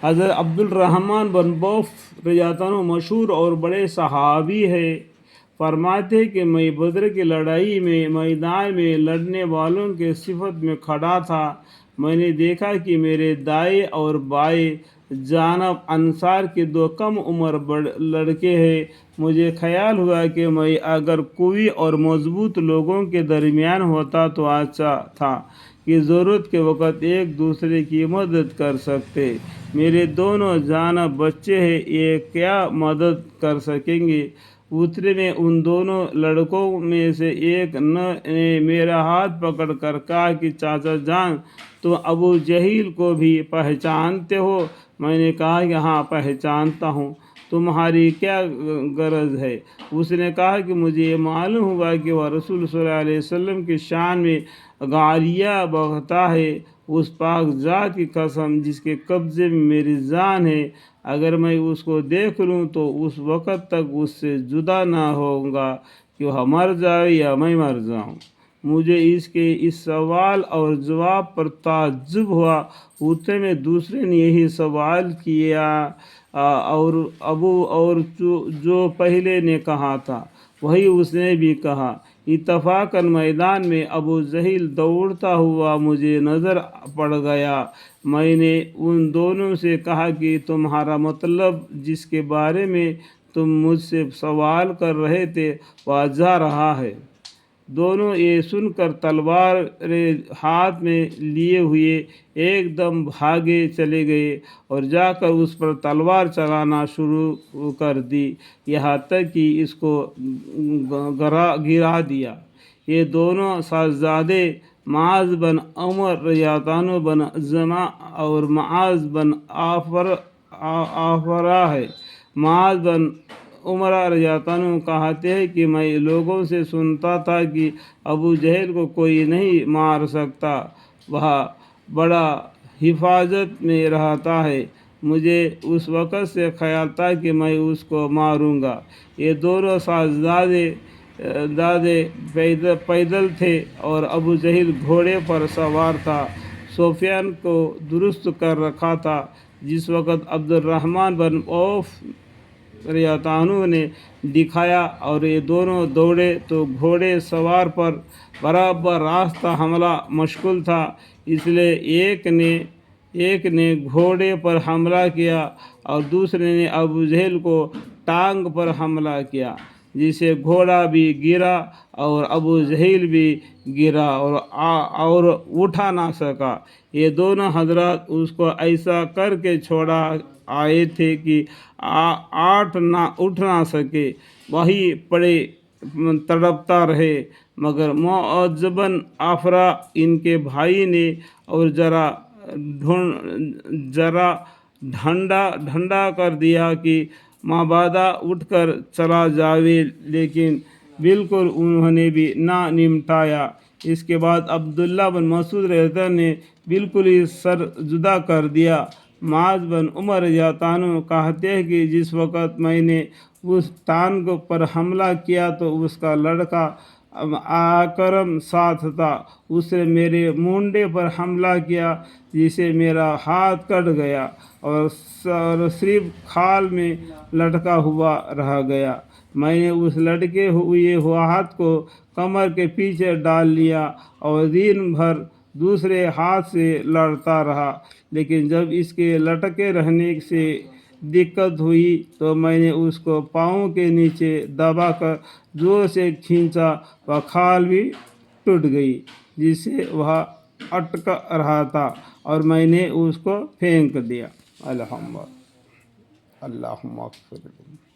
حضرت عبد الرحمن بن بوف رضی اللہ عنہ مشہور اور بڑے صحابی ہے، فرماتے ہیں کہ میں بدر کی لڑائی میں میدان میں لڑنے والوں کے صفت میں کھڑا تھا۔ میں نے دیکھا کہ میرے دائیں اور بائیں جانب انصار کے دو کم عمر لڑکے ہیں۔ مجھے خیال ہوا کہ میں اگر قوی اور مضبوط لوگوں کے درمیان ہوتا تو اچھا تھا کہ ضرورت کے وقت ایک دوسرے کی مدد کر سکتے۔ میرے دونوں جانب بچے ہیں، یہ کیا مدد کر سکیں گے؟ اترے میں ان دونوں لڑکوں میں سے ایک نے میرا ہاتھ پکڑ کر کہا کہ چاچا جان، تم ابو جہل کو بھی پہچانتے ہو؟ میں نے کہا کہ ہاں پہچانتا ہوں، تمہاری کیا غرض ہے؟ اس نے کہا کہ مجھے یہ معلوم ہوا کہ وہ رسول صلی اللہ علیہ وسلم کی شان میں گالیاں بکتا ہے۔ اس پاک ذات کی قسم جس کے قبضے میں میری جان ہے، اگر میں اس کو دیکھ لوں تو اس وقت تک اس سے جدا نہ ہوں گا کہ وہ مر جائے یا میں مر جاؤں۔ مجھے اس سوال اور جواب پر تعجب ہوا۔ اتنے میں دوسرے نے یہی سوال کیا اور جو پہلے نے کہا تھا وہی اس نے بھی کہا۔ اتفاقاً میدان میں ابو جہل دوڑتا ہوا مجھے نظر پڑ گیا۔ میں نے ان دونوں سے کہا کہ تمہارا مطلب جس کے بارے میں تم مجھ سے سوال کر رہے تھے واضح رہا ہے۔ دونوں یہ سن کر تلواریں ہاتھ میں لیے ہوئے ایک دم بھاگے چلے گئے اور جا کر اس پر تلوار چلانا شروع کر دی، یہاں تک کہ اس کو گرا دیا۔ یہ دونوں صاحبزادے معاذ بن عمر رضی اللہ عنہ بن زمعہ اور معاذ بن عفراء ہے۔ معاذ بن عمر رضی اللہ عنہ کہتے ہیں کہ میں لوگوں سے سنتا تھا کہ ابو جہل کو کوئی نہیں مار سکتا، وہ بڑا حفاظت میں رہتا ہے۔ مجھے اس وقت سے خیال تھا کہ میں اس کو ماروں گا۔ یہ دونوں صاحبزادے پیدل تھے اور ابو جہل گھوڑے پر سوار تھا۔ سفیان کو درست کر رکھا تھا۔ جس وقت عبد الرحمن بن عوف رضی اللہ عنہ نے دکھایا اور یہ دونوں دوڑے تو گھوڑے سوار پر برابر راستہ حملہ مشغول تھا، اس لیے ایک نے گھوڑے پر حملہ کیا اور دوسرے نے ابو جہل کو ٹانگ پر حملہ کیا، جس سے گھوڑا بھی گرا اور ابو جہل بھی گرا اور اٹھا نہ سکا۔ یہ دونوں حضرات اس کو ایسا کر کے چھوڑا آئے تھے کہ اٹھ نہ سکے، وہیں پڑے تڑپتا رہے، مگر معاذ بن عفراء ان کے بھائی نے اور ذرا ٹھنڈا کر دیا کہ مابعد اٹھ کر چلا جاوے، لیکن بالکل انہوں نے بھی نہ نمٹایا۔ اس کے بعد عبداللہ بن مسعود رضی اللہ عنہ نے بالکل ہی سر جدا کر دیا۔ معاذ بن عمر رضی اللہ عنہ کہتے ہیں کہ جس وقت میں نے اس ٹانگ پر حملہ کیا تو اس کا لڑکا اکرم ساتھ تھا، اس نے میرے مونڈے پر حملہ کیا جس سے میرا ہاتھ کٹ گیا اور صرف کھال میں لٹکا ہوا رہ گیا۔ میں نے اس لٹکے ہوئے ہاتھ کو کمر کے پیچھے ڈال لیا اور دن بھر دوسرے ہاتھ سے لڑتا رہا، لیکن جب اس کے لٹکے رہنے سے دقت ہوئی تو میں نے اس کو پاؤں کے نیچے دبا کر زور سے کھینچا، وہ کھال بھی ٹوٹ گئی جس سے وہ اٹک رہا تھا اور میں نے اس کو پھینک دیا۔ اللہم اغفر لنا